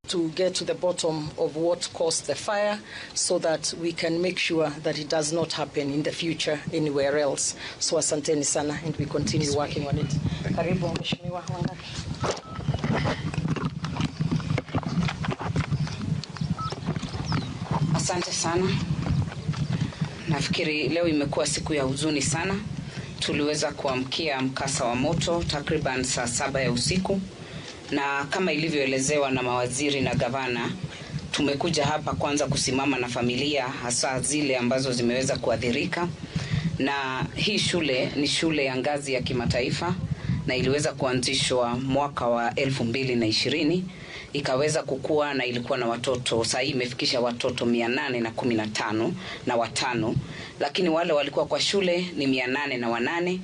to get to the bottom of what caused the fire so that we can make sure that it does not happen in the future anywhere else. So asanteni sana, and we continue working on it. Karibu Mheshimiwa Wangari. Asante sana. Nafikiri leo imekuwa siku ya huzuni sana. Tuliweza kuamkia mkasa wa moto takriban saa 7 ya usiku, na kama ilivyoelezewa na mawaziri na gavana, tumekuja hapa kwanza kusimama na familia, hasa zile ambazo zimeweza kuathirika. Na hii shule ni shule ya ngazi ya kimataifa na iliweza kuanzishwa mwaka wa 2020, ikaweza kukua na ilikuwa na watoto, sasa imefikisha watoto 815 na watano, lakini wale walikuwa kwa shule ni 808,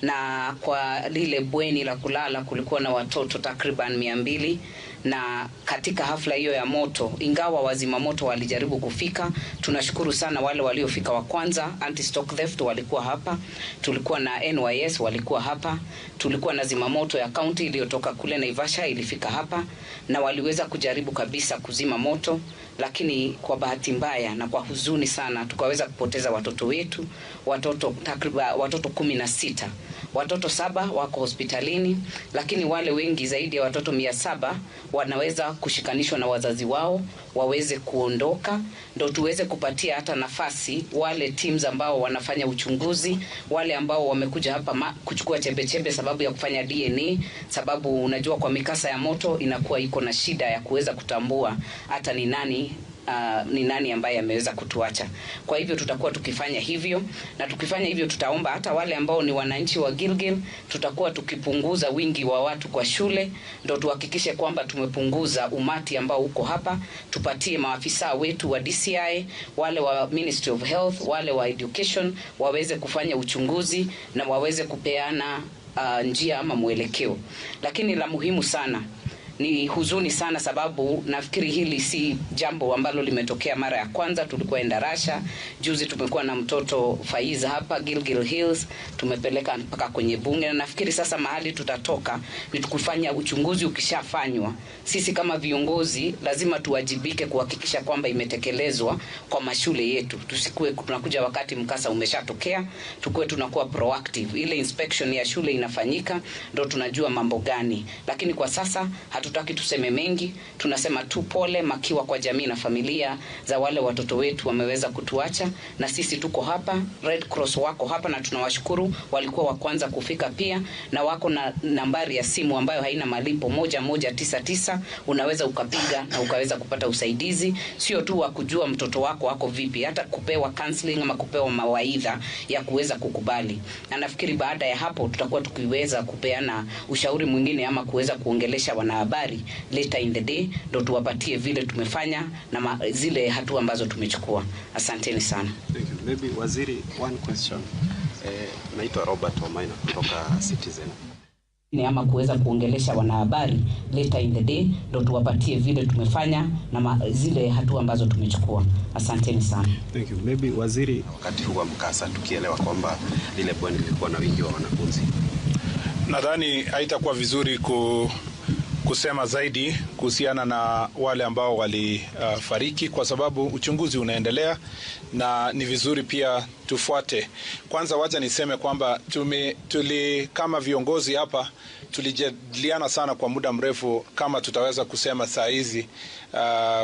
na kwa lile bweni la kulala kulikuwa na watoto takriban 200. Na katika hafla hiyo ya moto, ingawa wazima moto walijaribu kufika, tunashukuru sana wale waliofika wa kwanza. Anti-stock theft walikuwa hapa, tulikuwa na NYS walikuwa hapa, tulikuwa na zimamoto ya county iliyotoka kule Naivasha ilifika hapa, na waliweza kujaribu kabisa kuzima moto, lakini kwa bahati mbaya na kwa huzuni sana tukaweza kupoteza watoto wetu, takriban watoto 16. Watoto 7 wako hospitalini, lakini wale wengi zaidi ya watoto 700 wanaweza kushikanishwa na wazazi wao waweze kuondoka, ndio tuweze kupatia hata nafasi wale teams ambao wanafanya uchunguzi, wale ambao wamekuja hapa kuchukua chembe sababu ya kufanya DNA, sababu unajua kwa mikasa ya moto inakuwa iko na shida ya kuweza kutambua hata ni nani ambaye ameweza kutuacha. Kwa hivyo tutakuwa tukifanya hivyo, na tukifanya hivyo tutaomba hata wale ambao ni wananchi wa Gilgil, tutakuwa tukipunguza wingi wa watu kwa shule, ndio tuhakikishe kwamba tumepunguza umati ambao uko hapa. Tupatie maafisa wetu wa DCI, wale wa Ministry of Health, wale wa Education waweze kufanya uchunguzi na waweze kupeana njia ama mwelekeo. Lakini la muhimu sana, ni huzuni sana sababu nafikiri hili si jambo ambalo limetokea mara ya kwanza. Tulikuwa Endarasha, juzi tumekuwa na mtoto Faiza hapa Gilgil Hills, tumepeleka mpaka kwenye bunge, na nafikiri sasa mahali tutatoka ni tukufanya uchunguzi. Ukishafanywa, sisi kama viongozi lazima tuwajibike kuhakikisha kwamba imetekelezwa kwa mashule yetu. Tusikue tunakuja wakati mkasa umeshatokea, tukue tunakuwa proactive. Ile inspection ya shule inafanyika ndio tunajua mambo gani, lakini kwa sasa hatutaki tuseme mengi, tunasema tu pole makiwa kwa jamii na familia za wale watoto wetu wameweza kutuacha, na sisi tuko hapa, Red Cross wako hapa na tunawashukuru, walikuwa wa kwanza kufika pia, na wako na nambari ya simu ambayo haina malipo 1199, unaweza ukapiga na ukaweza kupata usaidizi, sio tu wa kujua mtoto wako wako vipi, hata kupewa counseling ama kupewa mawaidha ya kuweza kukubali. Na nafikiri baada ya hapo tutakuwa tukiweza kupeana ushauri mwingine ama kuweza kuongelesha wanahabari later in the day, ndio tuwapatie vile tumefanya na zile hatua ambazo tumechukua. Asanteni sana. Thank you. Maybe Waziri, one question. Naitwa Robert Omaina kutoka Citizen. Ni ama kuweza kuongelesha wanahabari later in the day, ndio tuwapatie vile tumefanya na zile hatua ambazo tumechukua. Asanteni sana. Thank you. Maybe Waziri, wakati huu wa mkasa tukielewa kwamba lile bweni lilikuwa na wingi wa wanafunzi, nadhani haitakuwa vizuri kusema zaidi kuhusiana na wale ambao walifariki, kwa sababu uchunguzi unaendelea na ni vizuri pia tufuate. Kwanza wacha niseme kwamba kama viongozi hapa tulijadiliana sana kwa muda mrefu kama tutaweza kusema saa hizi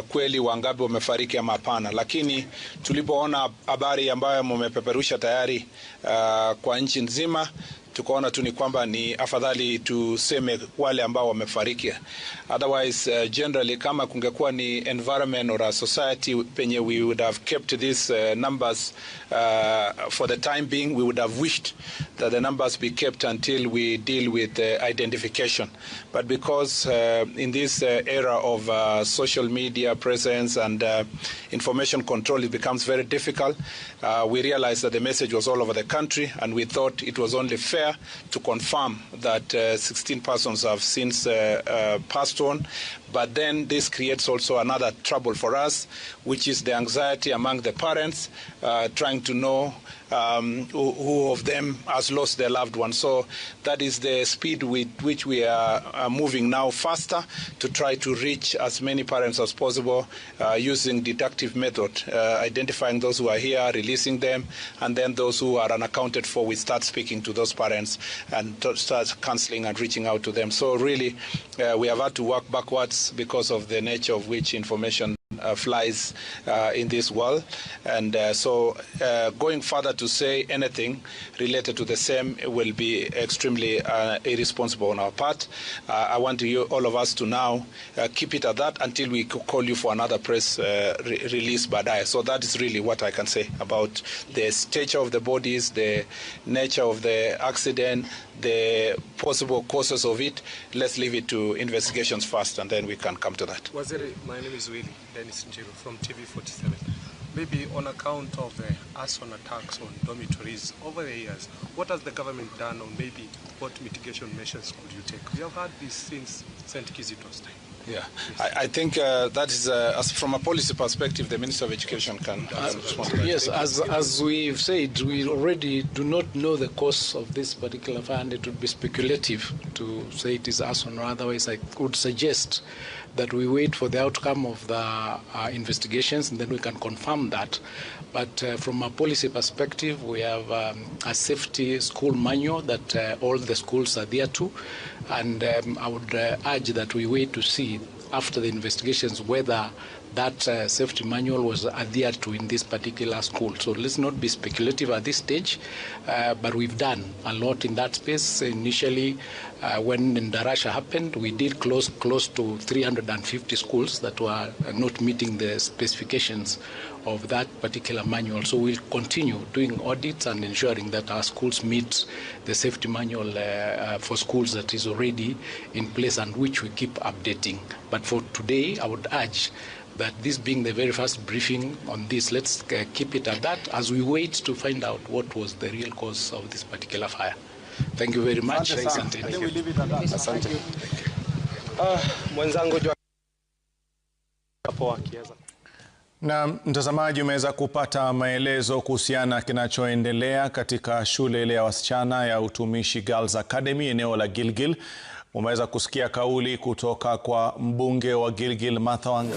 kweli wangapi wamefariki ama hapana, lakini tulipoona habari ambayo mmepeperusha tayari kwa nchi nzima, tukaona tu ni kwamba ni afadhali tuseme wale ambao wamefariki. Otherwise generally kama kungekuwa ni environment or a society penye we would have kept these numbers for the time being, we would have wished that the numbers be kept until we deal with identification. But because in this era of social media presence and information control, it becomes very difficult, we realized that the message was all over the country, and we thought it was only fair to confirm that 16 persons have since passed on. But then this creates also another trouble for us, which is the anxiety among the parents, trying to know who of them has lost their loved one. So that is the speed with which we are moving now, faster, to try to reach as many parents as possible using deductive method, identifying those who are here, releasing them, and then those who are unaccounted for, we start speaking to those parents and start counseling and reaching out to them. So really, we have had to work backwards because of the nature of which information flies in this world, and so going further to say anything related to the same will be extremely irresponsible on our part. I want all of us to now keep it at that until we call you for another press release baadaye. So that is really what I can say about the stature of the bodies, the nature of the accident, the possible causes of it. Let's leave it to investigations first, and then we can come to that. Waziri, my name is Willie Dennis Njiru from TV47. Maybe on account of the arson attacks on dormitories over the years, what has the government done, or maybe what mitigation measures could you take? We have had this since St. Kizito's time. Yeah, yes. I think that is, as from a policy perspective, the Minister of Education can respond to that. Yes, as we've said, we already do not know the cause of this particular fire, and it would be speculative to say it is arson, or otherwise I would suggest that we wait for the outcome of the investigations, and then we can confirm that. But from a policy perspective, we have a safety school manual that all the schools adhere to, and I would urge that we wait to see after the investigations whether that safety manual was adhered to in this particular school. So let's not be speculative at this stage, but we've done a lot in that space. Initially, when Ndarasha happened, we did close to 350 schools that were not meeting the specifications of that particular manual. So we'll continue doing audits and ensuring that our schools meet the safety manual for schools that is already in place and which we keep updating. But for today, I would urge that this being the very first briefing on this, let's keep it at that as we wait to find out what was the real cause of this particular fire. Thank you very much. Na mtazamaji, umeweza kupata maelezo kuhusiana kinachoendelea katika shule ile ya wasichana ya Utumishi Girls Academy eneo la Gilgil. Umeweza kusikia kauli kutoka kwa mbunge wa Gilgil Martha Wanga.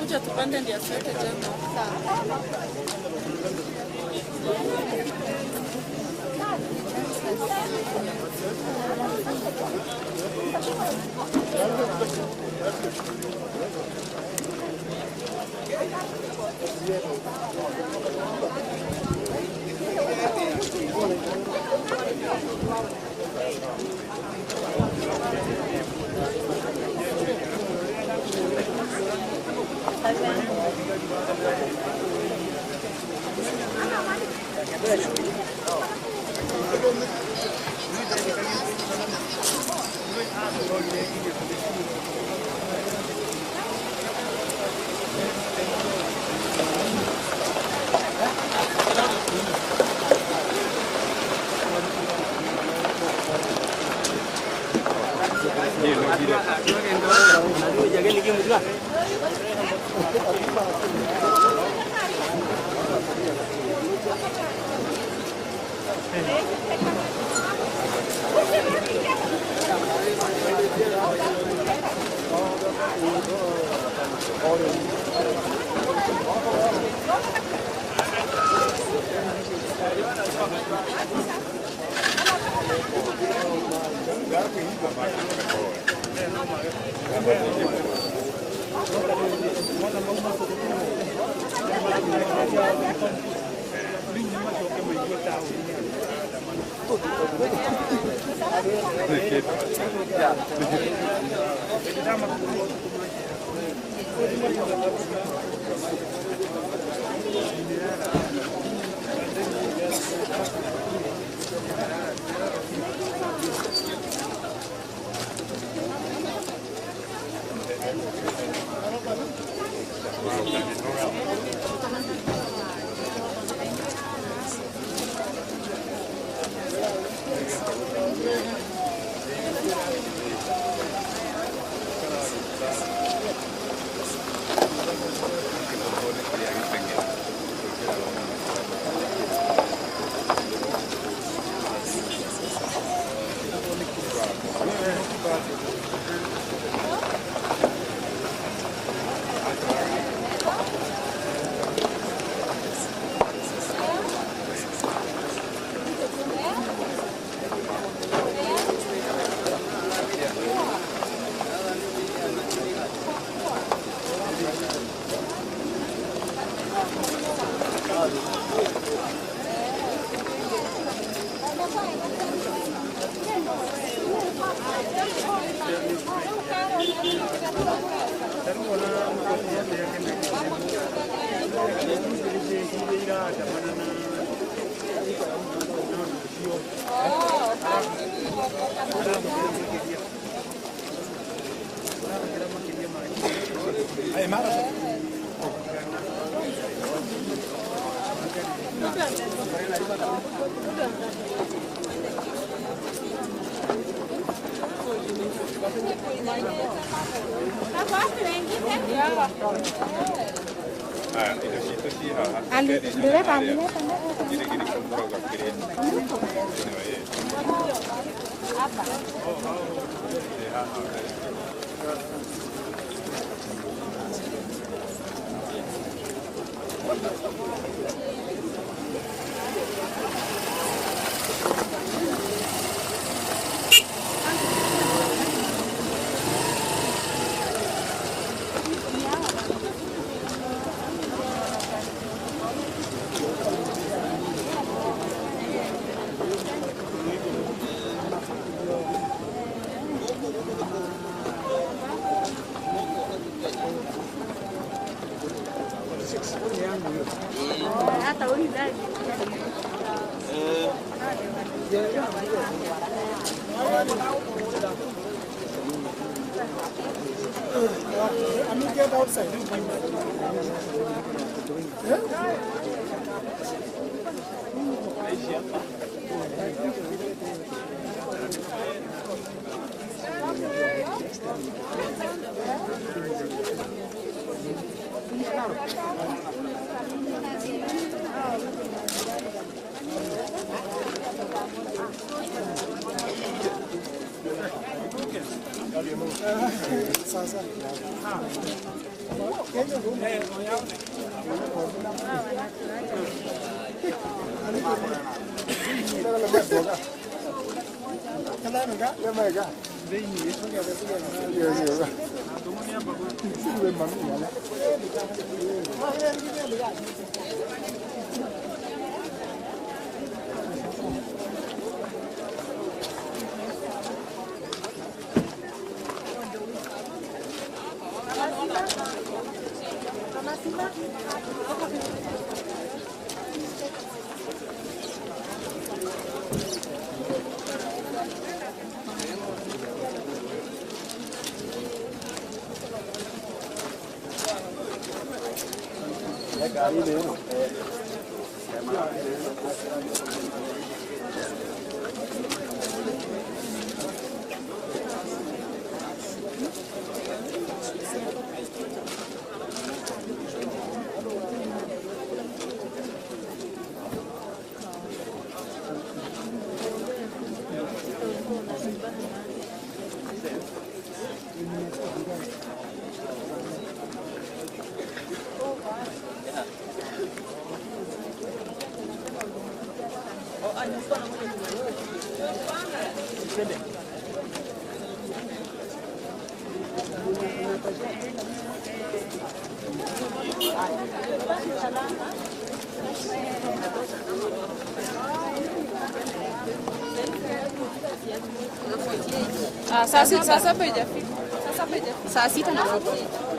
Kuja tupande ndio sote jana. Get outside. Sasa pejafika. Saa 6 na 48.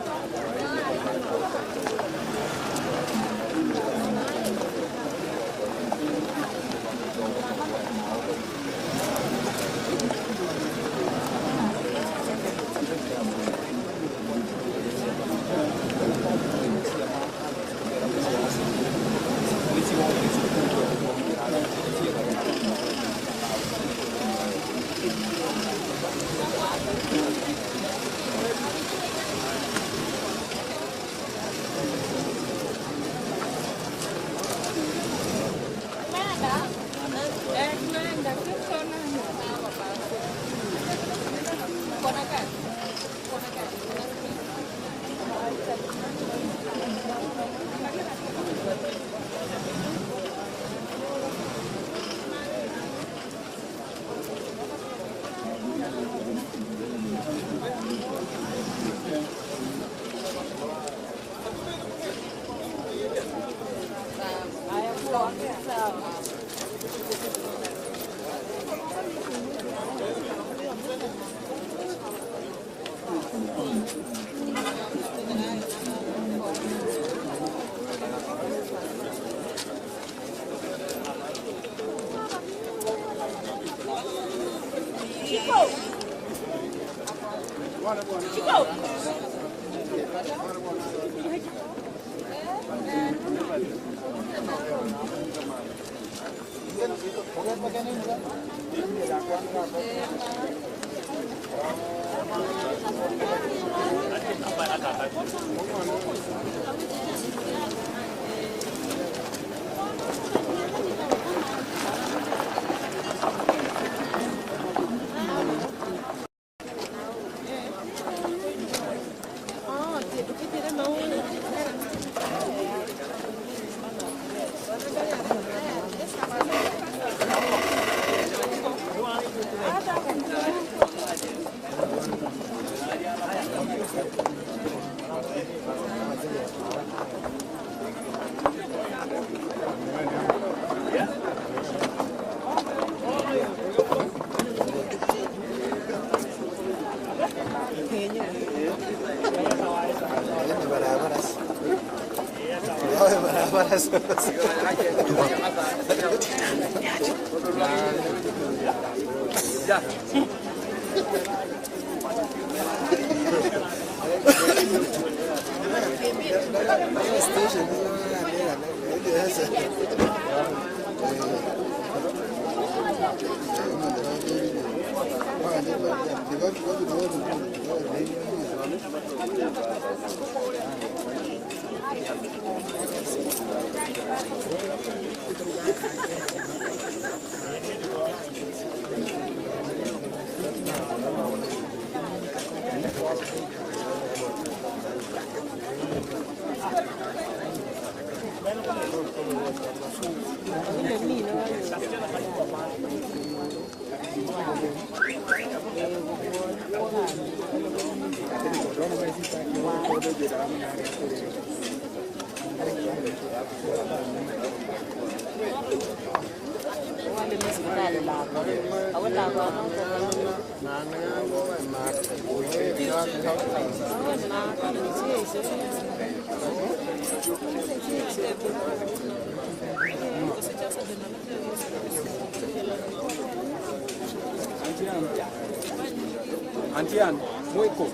Antian, mueko.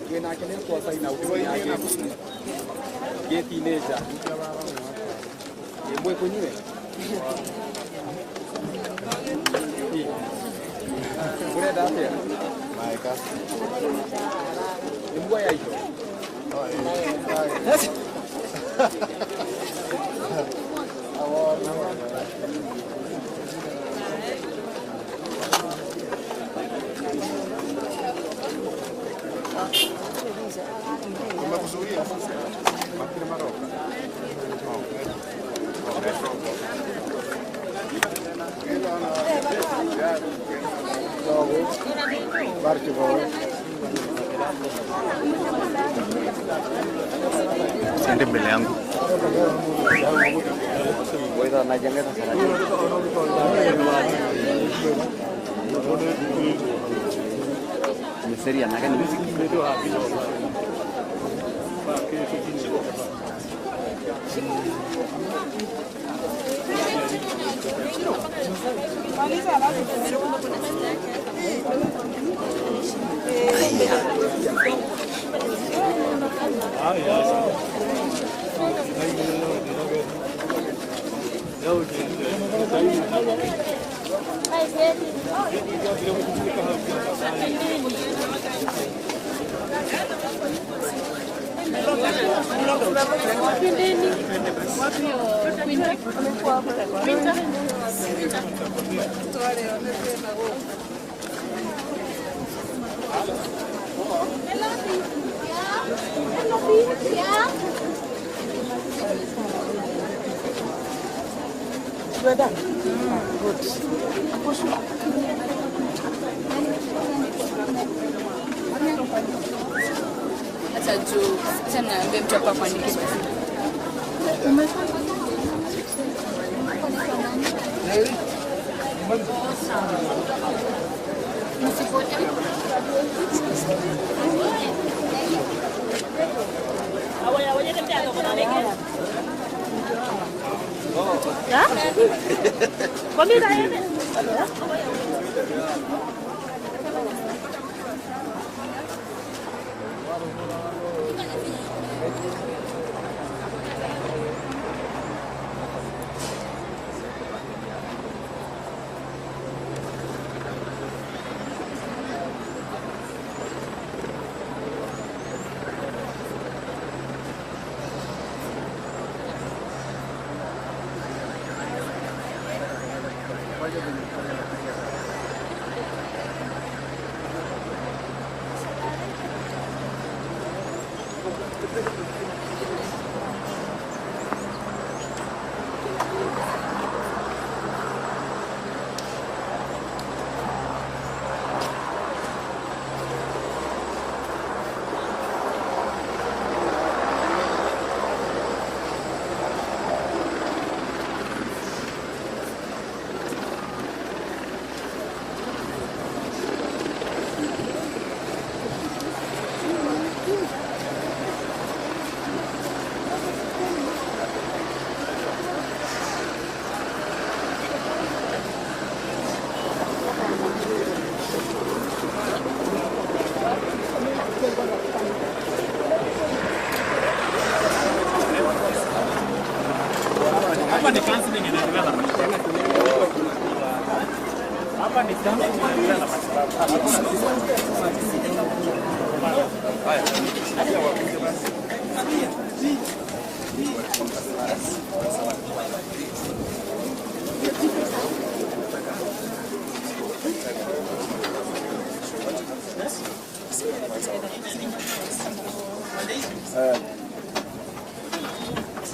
Kena kene kwa saina ukiwa yake. Ye teenager. Ye mueko niwe. Kure date. Maika. Mbwa ya hiyo. Sende mbele yangu. Seria na gani Acha juu, acha niambie mtu hapa kuandika.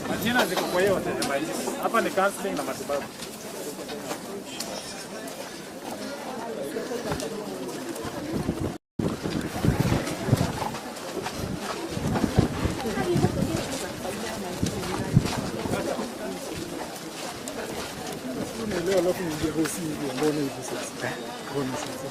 Majina ziko kwa hiyo hapa ni counseling na matibabu. Leo alafu nje hosi ndio mbona hivi sasa. Mbona sasa.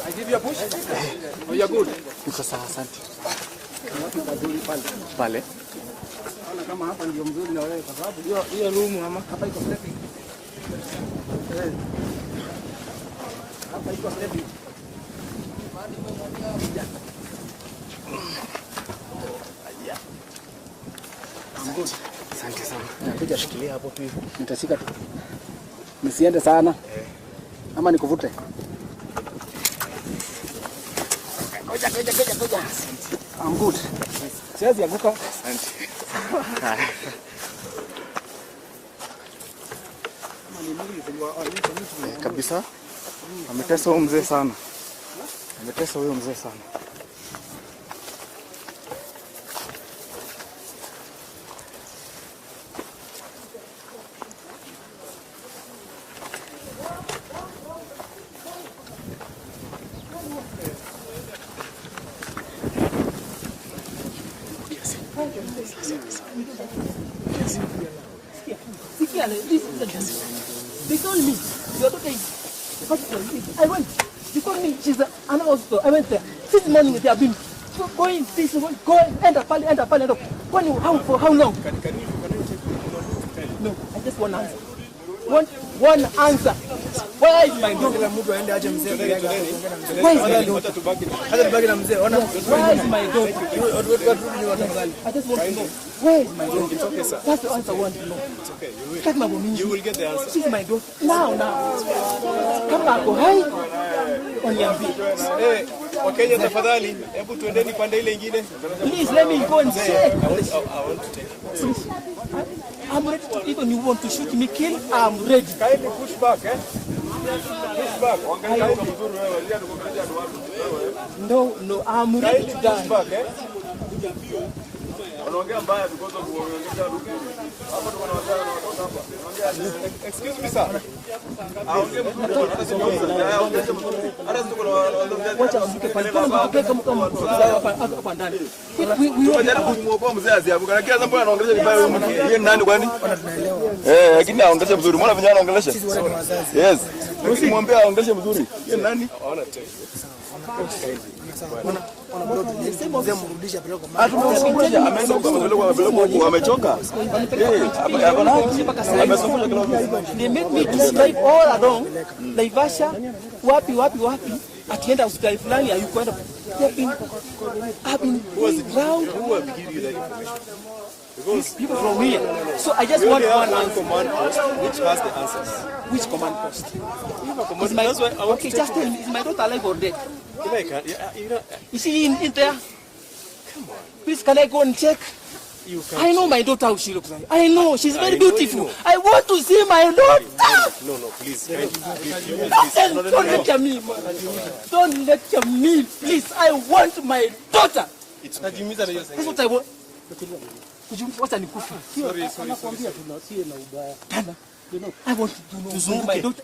I give you a push. Oh, you're good. Niko sawa, asante. Pale. Ona kama hapa ndio mzuri na wewe kwa sababu hiyo room mama hapa iko sleeping. Hapa iko sleeping. Asante sana. Nakuja shikilia hapo tu. Nitashika tu. Nisiende sana. Ama nikuvute. Ngoja. I'm good. Siwezi anguka. Asante. Kabisa. Ametesa huyo mzee sana. Ametesa huyo mzee sana. They told me your daughter is hospital. I went. You told me she's an hospital. I went there. Since morning they have been going this way, go end up. For how long? No, I just want answer. One answer. Where is my daughter? Where is my daughter? I just want to know. Where is my daughter? It's okay, sir. That's the answer I want to know. It's okay. You will get the answer. She's my daughter. Now. Come back. Hi. Hey, Wakenya tafadhali, hebu tuendeni pande ile nyingine. Please let me go and check. I want to take. Please. I'm ready to, even you want to shoot me, kill, I'm ready. Kindly push back, eh? Push back. No, I'm ready to die. Push back, eh? Excuse me, sir. They made me to drive all along Naivasha, wapi akienda hospitali fulani hayukwenda. I've been round. Who will give you that information? Because people from here. So I just want one answer. Command post, which has the answers. Which command post? Okay, just tell me, is my daughter alive or dead? Is she in there? Come on. Please, can I go and check? I know my daughter how she looks like. I know she's very beautiful. I want to see my daughter. No, please. Don't lecture me. Don't lecture me, please. I want my daughter. It's okay. That's what I want. What's an Sorry. I want to know my daughter.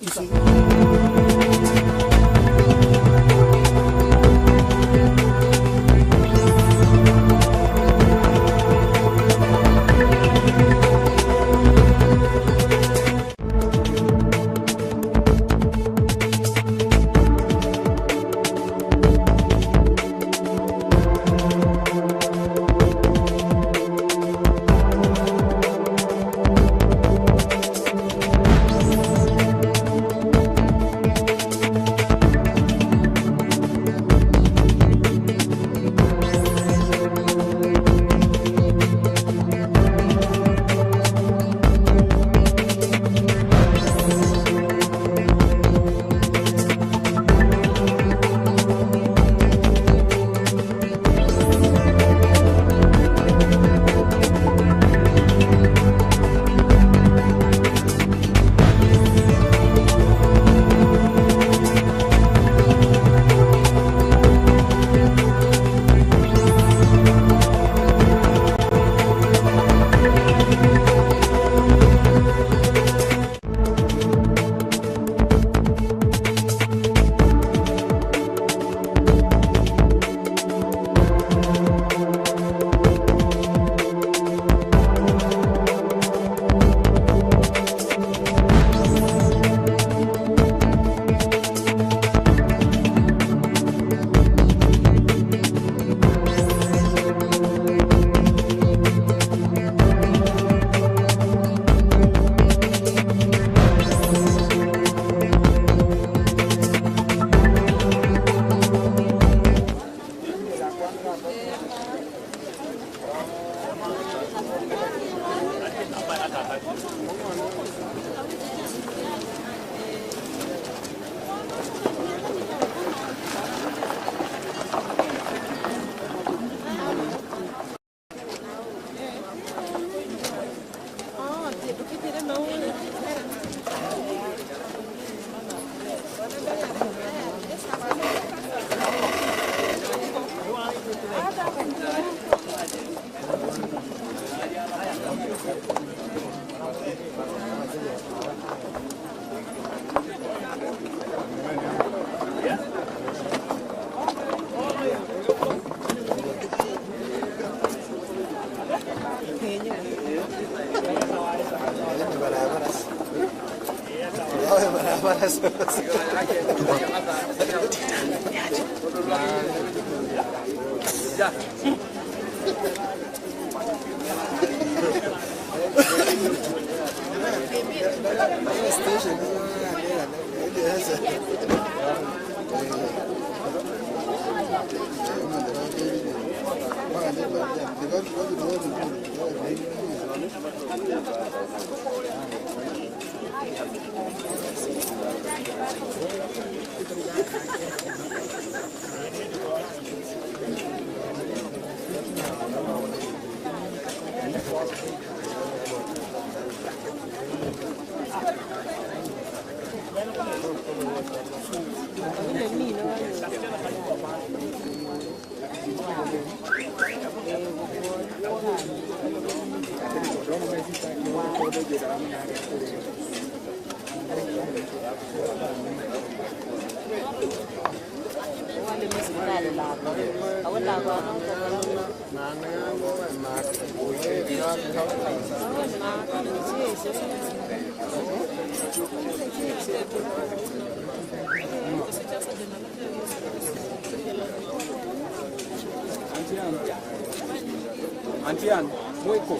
Antian, mueko.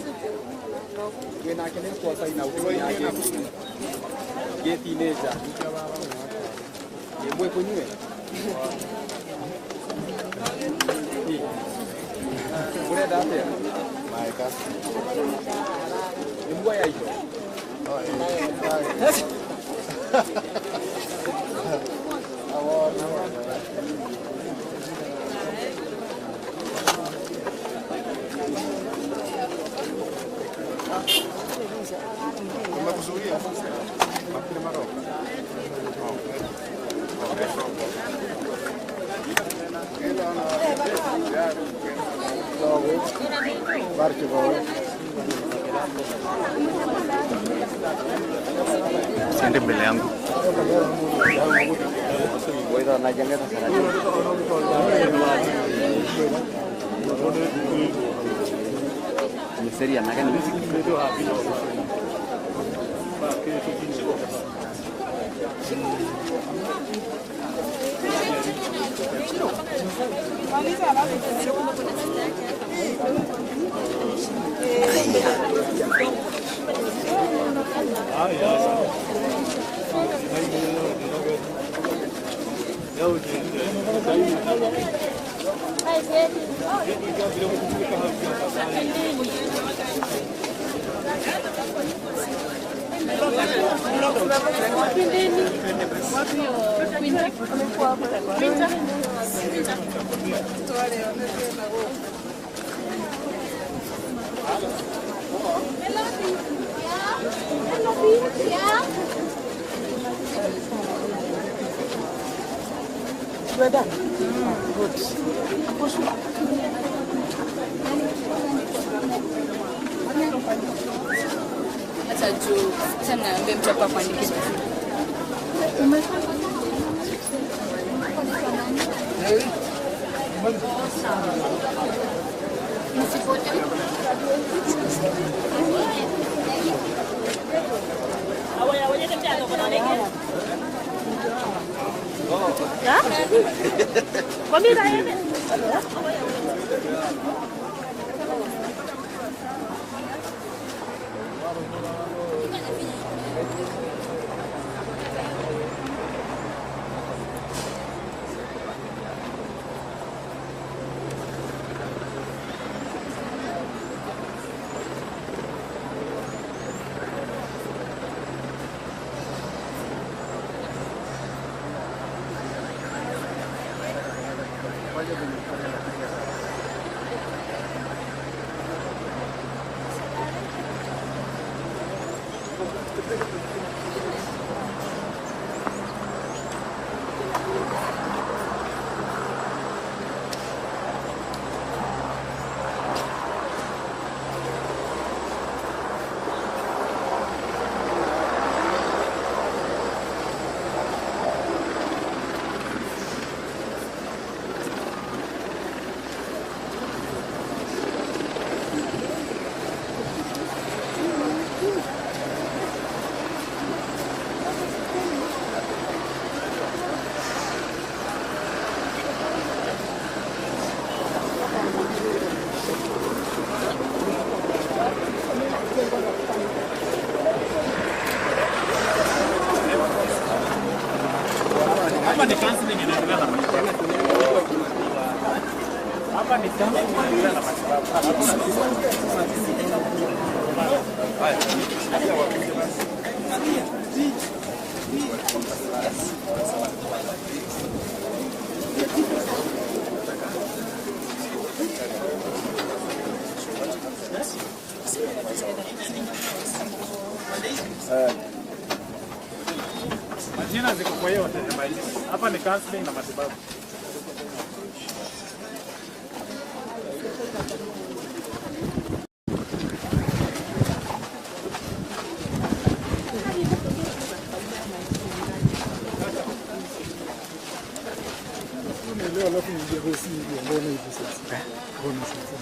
Kena kene kwa sai na uko yake. Ye teenager. Ye mueko niwe. Ule date. Maika. Mbwa ya hiyo. Siende mbele yangu. Sería nada ni Acha juu tena niambie mtu hapa kuandika. Majina ziko kwa hiyo hapa ni counseling na matibabu. Leo alafu nje hosi hivi mbona hivi sasa? Mbona sasa?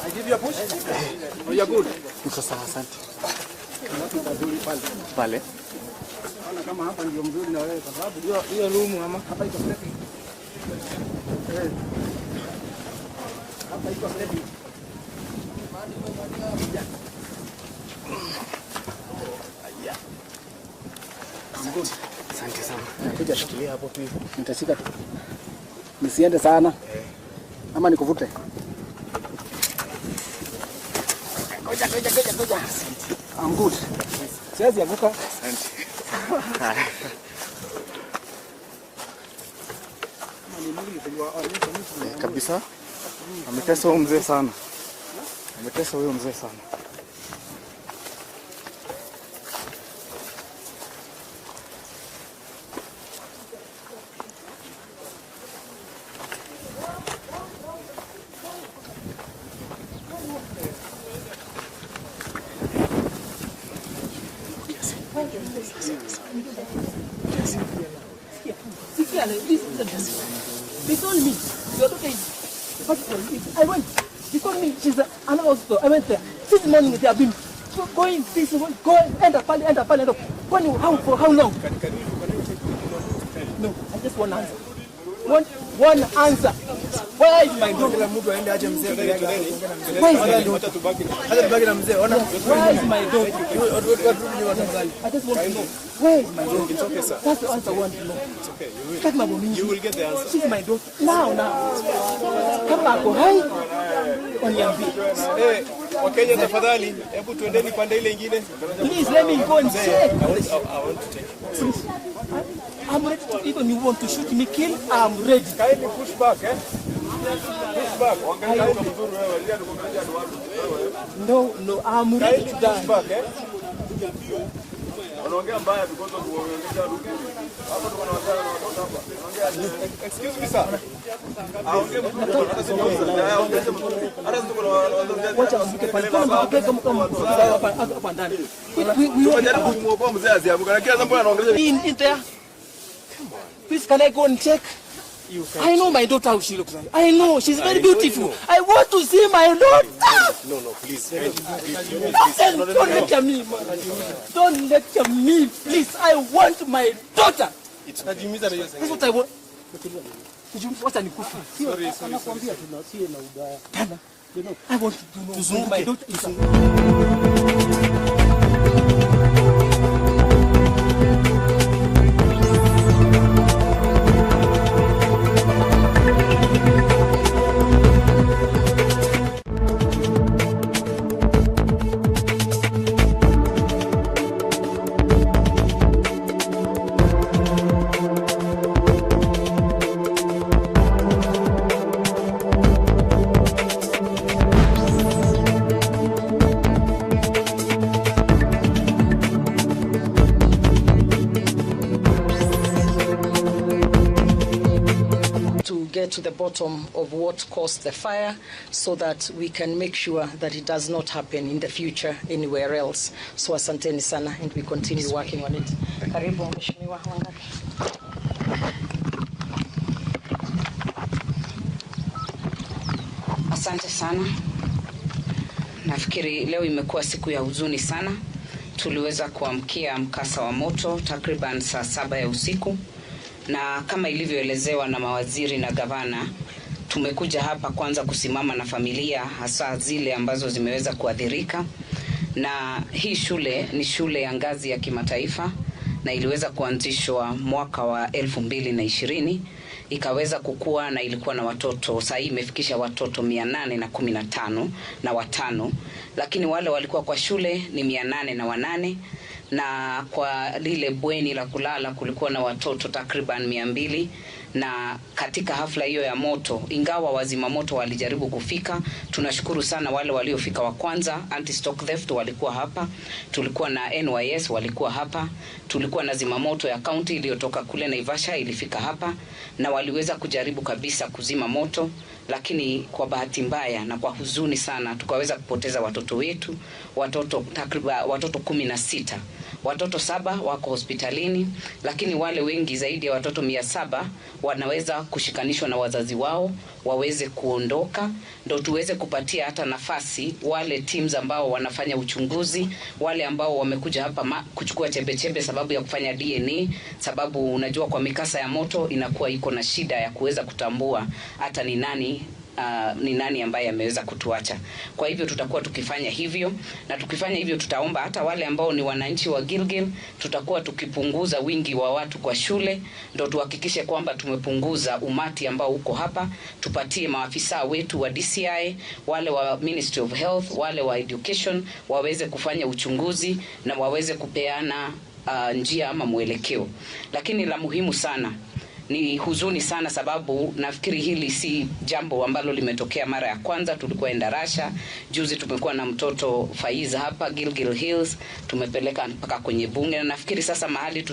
I give you a push. Oh, you're good. Sasa asante. Pale. Kama hapa ndio mzuri na wewe kwa sababu hiyo room ama hapa iko safi. Hapa iko safi. Asante sana. Kuja shikilia hapo tu. Nitashika tu. Nisiende sana. Ama nikuvute. Ngoja. I'm good. Siwezi anguka. Asante. Kabisa. Ametesa huyo mzee sana. Ametesa huyo mzee sana. They told me, you're okay. I went. They told me she's an hospital. I went there. This morning they have been going, end up. Going how long? No, I just want an answer. One answer. Where is my daughter? Where is my daughter? I just want to know. Where is my daughter? It's okay, sir. That's the answer I want to know. It's okay. You will get the answer. She's my daughter. Now. Come back. Hi. Oniambi. Hey, Wakenya tafadhali, hebu tuendeni pande ile nyingine. Please let me go and check. I want to take. Please. I'm ready to, even you want to shoot me, kill, I'm ready. Kindly push back, eh? Push back. No, I'm ready to die. Push back, eh? Excuse me, sir. In there. Please, can I go and check? I know my daughter how she looks like. I know she's very beautiful. I want to see my daughter. No, please. Don't lecture me, man. Don't lecture me, please. I want my daughter. That's what I want. I want to know my daughter. To the bottom of what caused the fire so that we can make sure that it does not happen in the future anywhere else. So asanteni sana, and we continue working on it. Karibu Mheshimiwa Wangari. Asante sana. Nafikiri leo imekuwa siku ya huzuni sana. Tuliweza kuamkia mkasa wa moto takriban saa 7 ya usiku. Na kama ilivyoelezewa na mawaziri na gavana, tumekuja hapa kwanza kusimama na familia hasa zile ambazo zimeweza kuathirika. Na hii shule ni shule ya ngazi ya kimataifa na iliweza kuanzishwa mwaka wa 2020, ikaweza kukua na ilikuwa na watoto, sasa imefikisha watoto 815 na watano, lakini wale walikuwa kwa shule ni 808 na kwa lile bweni la kulala kulikuwa na watoto takriban 200 na katika hafla hiyo ya moto, ingawa wazima moto walijaribu kufika, tunashukuru sana wale waliofika wa kwanza. Anti-stock theft walikuwa hapa, tulikuwa na NYS walikuwa hapa, tulikuwa na zimamoto ya county iliyotoka kule Naivasha ilifika hapa, na waliweza kujaribu kabisa kuzima moto, lakini kwa bahati mbaya na kwa huzuni sana tukaweza kupoteza watoto wetu, takriban watoto 16. Watoto 7 wako hospitalini, lakini wale wengi zaidi ya watoto 700 wanaweza kushikanishwa na wazazi wao waweze kuondoka, ndio tuweze kupatia hata nafasi wale teams ambao wanafanya uchunguzi, wale ambao wamekuja hapa kuchukua chembe sababu ya kufanya DNA, sababu unajua kwa mikasa ya moto inakuwa iko na shida ya kuweza kutambua hata ni nani ambaye ameweza kutuacha. Kwa hivyo tutakuwa tukifanya hivyo, na tukifanya hivyo tutaomba hata wale ambao ni wananchi wa Gilgil, tutakuwa tukipunguza wingi wa watu kwa shule, ndio tuhakikishe kwamba tumepunguza umati ambao uko hapa. Tupatie maafisa wetu wa DCI, wale wa Ministry of Health, wale wa Education waweze kufanya uchunguzi na waweze kupeana njia ama mwelekeo. Lakini la muhimu sana, ni huzuni sana sababu nafikiri hili si jambo ambalo limetokea mara ya kwanza. Tulikuwa Endarasha, juzi tumekuwa na mtoto Faiza hapa Gilgil Hills, tumepeleka mpaka kwenye bunge, na nafikiri sasa mahali